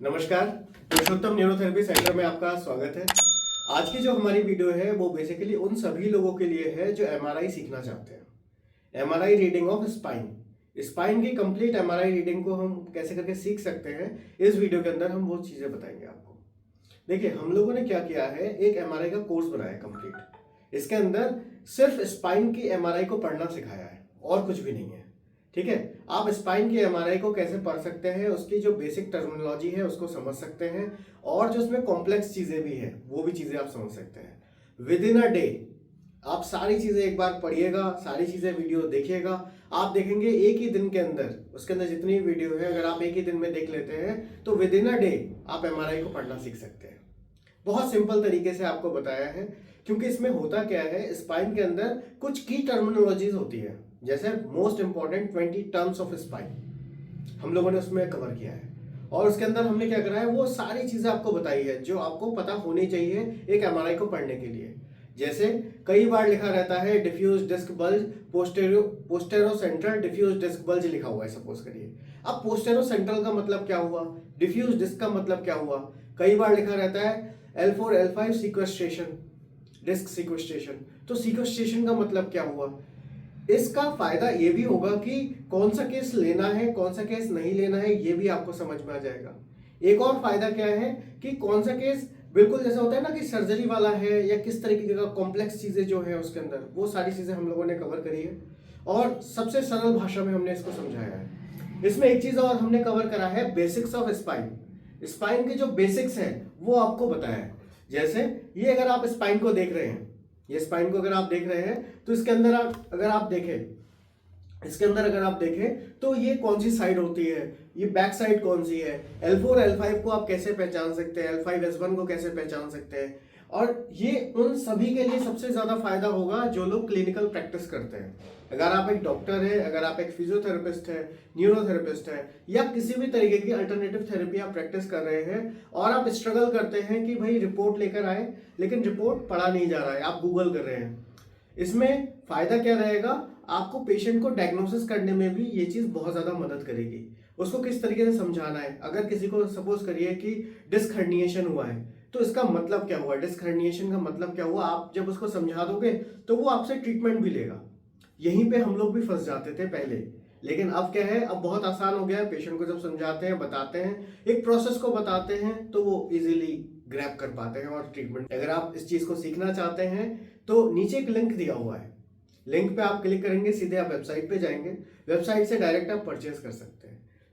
नमस्कार, पुरुषोत्तम neurotherapy centre में आपका स्वागत है। आज की जो हमारी वीडियो है वो बेसिकली उन सभी लोगों के लिए है जो एमआरआई सीखना चाहते हैं। एमआरआई रीडिंग ऑफ स्पाइन की कंप्लीट एमआरआई रीडिंग को हम कैसे करके सीख सकते हैं, इस वीडियो के अंदर हम वो चीजें बताएंगे आपको। देखिए, हम लोगों ने क्या किया है, एक एमआरआई का कोर्स बनाया है कंप्लीट। इसके अंदर सिर्फ स्पाइन की एमआरआई को पढ़ना सिखाया है और कुछ भी नहीं है। ठीक है, आप स्पाइन की एमआरआई को कैसे पढ़ सकते हैं, उसकी जो बेसिक टर्मिनोलॉजी है उसको समझ सकते हैं, और जो उसमें कॉम्प्लेक्स चीजें भी हैं वो भी चीजें आप समझ सकते हैं विद इन अ डे। आप सारी चीजें एक बार पढ़िएगा, सारी चीजें वीडियो देखिएगा, आप देखेंगे एक ही दिन के अंदर, उसके अंदर जितनी वीडियो है अगर आप एक ही दिन में देख लेते हैं तो विद इन अ डे आप एमआरआई को पढ़ना सीख सकते हैं। बहुत सिंपल तरीके से आपको बताया है, क्योंकि इसमें होता क्या है, स्पाइन के अंदर कुछ की टर्मिनोलॉजीज होती है, जैसे most important 20 terms of spine हम लोगों ने उसमें कवर किया है। और उसके अंदर हमने क्या करा है, वो सारी चीजें आपको बताई है जो आपको पता होनी चाहिए एक एमआरआई को पढ़ने के लिए। जैसे कई बार लिखा रहता है diffuse disc bulge, postero central diffuse disc bulge लिखा हुआ है सपोज करिए। अब पोस्टेरो सेंट्रल का मतलब क्या हुआ, डिफ्यूज डिस्क का मतलब क्या हुआ। कई बार लिखा रहता है L4 L5 sequestration, disc sequestration, तो सीक्वेस्ट्रेशन का मतलब क्या हुआ। इसका फायदा ये भी होगा कि कौन सा केस लेना है, कौन सा केस नहीं लेना है, ये भी आपको समझ में आ जाएगा। एक और फायदा क्या है कि कौन सा केस बिल्कुल जैसा होता है ना कि सर्जरी वाला है, या किस तरीके का कॉम्प्लेक्स चीजें जो है उसके अंदर, वो सारी चीजें हम लोगों ने कवर करी है और सबसे सरल भाषा में हमने इसको समझाया है। इसमें एक चीज और हमने कवर करा है, बेसिक्स ऑफ स्पाइन। स्पाइन के जो बेसिक्स हैं वो आपको बताया है। जैसे ये अगर आप स्पाइन को देख रहे हैं, ये स्पाइन को अगर आप देख रहे हैं तो इसके अंदर अगर आप देखें तो ये कौन सी साइड होती है, ये बैक साइड कौन सी है, L4 L5 को आप कैसे पहचान सकते हैं, L5 S1 को कैसे पहचान सकते हैं। और ये उन सभी के लिए सबसे ज्यादा फायदा होगा जो लोग क्लिनिकल प्रैक्टिस करते हैं। अगर आप एक डॉक्टर है, अगर आप एक फिजियोथेरेपिस्ट है, न्यूरोथेरेपिस्ट है, या किसी भी तरीके की अल्टरनेटिव थेरेपी आप प्रैक्टिस कर रहे हैं और आप स्ट्रगल करते हैं कि भाई रिपोर्ट लेकर आए लेकिन रिपोर्ट पढ़ा नहीं जा रहा है, आप गूगल कर रहे हैं, इसमें फायदा क्या रहेगा, आपको पेशेंट को डायग्नोसिस करने में भी ये चीज बहुत ज्यादा मदद करेगी। उसको किस तरीके से समझाना है, अगर किसी को सपोज करिए कि डिस्क हर्निएशन हुआ है तो इसका मतलब क्या हुआ, डिस्क हर्निएशन का मतलब क्या हुआ, आप जब उसको समझा दोगे तो वो आपसे ट्रीटमेंट भी लेगा। यहीं पे हम लोग भी फंस जाते थे पहले, लेकिन अब क्या है, अब बहुत आसान हो गया है। पेशेंट को जब समझाते हैं, बताते हैं, एक प्रोसेस को बताते हैं तो वो इजीली ग्रैब कर पाते हैं और ट्रीटमेंट। अगर आप इस चीज को सीखना चाहते हैं तो नीचे एक लिंक दिया हुआ है, लिंक पे आप क्लिक करेंगे, सीधे आप वेबसाइट पे जाएंगे, वेबसाइट से डायरेक्ट आप परचेज कर सकते हैं।